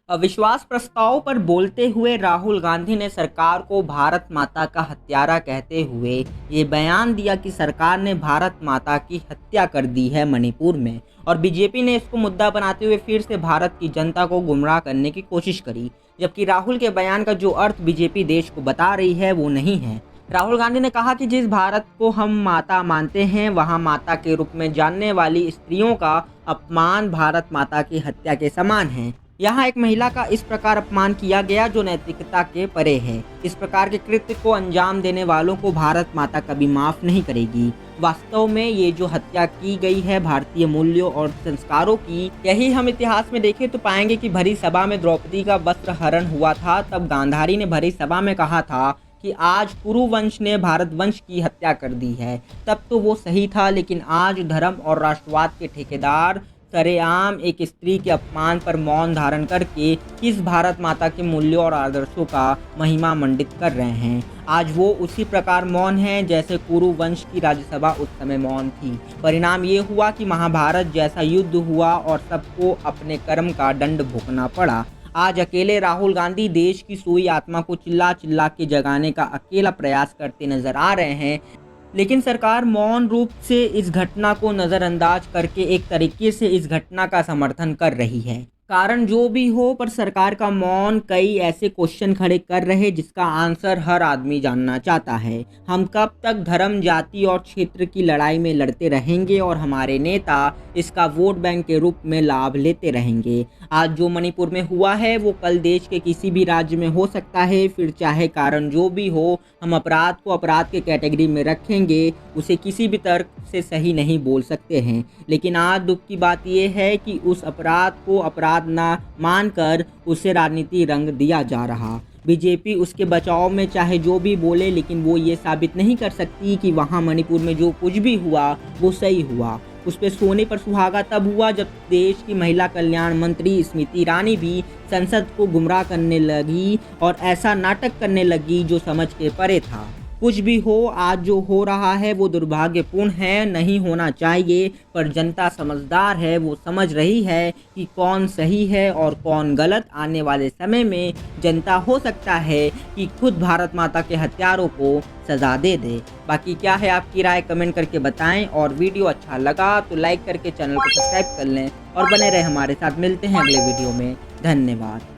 अविश्वास प्रस्ताव पर बोलते हुए राहुल गांधी ने सरकार को भारत माता का हत्यारा कहते हुए ये बयान दिया कि सरकार ने भारत माता की हत्या कर दी है मणिपुर में। और बीजेपी ने इसको मुद्दा बनाते हुए फिर से भारत की जनता को गुमराह करने की कोशिश करी, जबकि राहुल के बयान का जो अर्थ बीजेपी देश को बता रही है वो नहीं है। राहुल गांधी ने कहा कि जिस भारत को हम माता मानते हैं वहां माता के रूप में जानने वाली स्त्रियों का अपमान भारत माता की हत्या के समान है। यहाँ एक महिला का इस प्रकार अपमान किया गया जो नैतिकता के परे है। इस प्रकार के कृत्य को अंजाम देने वालों को भारत माता कभी माफ नहीं करेगी। वास्तव में ये जो हत्या की गई है भारतीय मूल्यों और संस्कारों की, यही हम इतिहास में देखें तो पाएंगे कि भरी सभा में द्रौपदी का वस्त्र हरण हुआ था। तब गांधारी ने भरी सभा में कहा था कि आज कुरु वंश ने भारत वंश की हत्या कर दी है। तब तो वो सही था, लेकिन आज धर्म और राष्ट्रवाद के ठेकेदार सरेआम एक स्त्री के अपमान पर मौन धारण करके किस भारत माता के मूल्यों और आदर्शों का महिमा मंडित कर रहे हैं। आज वो उसी प्रकार मौन हैं जैसे कुरु वंश की राज्यसभा उस समय मौन थी। परिणाम ये हुआ कि महाभारत जैसा युद्ध हुआ और सबको अपने कर्म का दंड भुगतना पड़ा। आज अकेले राहुल गांधी देश की सोई आत्मा को चिल्ला चिल्ला के जगाने का अकेला प्रयास करते नजर आ रहे हैं, लेकिन सरकार मौन रूप से इस घटना को नज़रअंदाज करके एक तरीके से इस घटना का समर्थन कर रही है। कारण जो भी हो, पर सरकार का मौन कई ऐसे क्वेश्चन खड़े कर रहे जिसका आंसर हर आदमी जानना चाहता है। हम कब तक धर्म, जाति और क्षेत्र की लड़ाई में लड़ते रहेंगे और हमारे नेता इसका वोट बैंक के रूप में लाभ लेते रहेंगे। आज जो मणिपुर में हुआ है वो कल देश के किसी भी राज्य में हो सकता है। फिर चाहे कारण जो भी हो, हम अपराध को अपराध के कैटेगरी में रखेंगे, उसे किसी भी तर्क से सही नहीं बोल सकते हैं। लेकिन आज दुख की बात यह है कि उस अपराध को अपराध ना मानकर उसे राजनीति रंग दिया जा रहा। बीजेपी उसके बचाव में चाहे जो भी बोले, लेकिन वो ये साबित नहीं कर सकती कि वहाँ मणिपुर में जो कुछ भी हुआ वो सही हुआ। उस पर सोने पर सुहागा तब हुआ जब देश की महिला कल्याण मंत्री स्मृति ईरानी भी संसद को गुमराह करने लगी और ऐसा नाटक करने लगी जो समझ के परे था। कुछ भी हो, आज जो हो रहा है वो दुर्भाग्यपूर्ण है, नहीं होना चाहिए। पर जनता समझदार है, वो समझ रही है कि कौन सही है और कौन गलत। आने वाले समय में जनता हो सकता है कि खुद भारत माता के हत्यारों को सजा दे दे। बाकी क्या है आपकी राय, कमेंट करके बताएं। और वीडियो अच्छा लगा तो लाइक करके चैनल को सब्सक्राइब कर लें और बने रहे हमारे साथ। मिलते हैं अगले वीडियो में। धन्यवाद।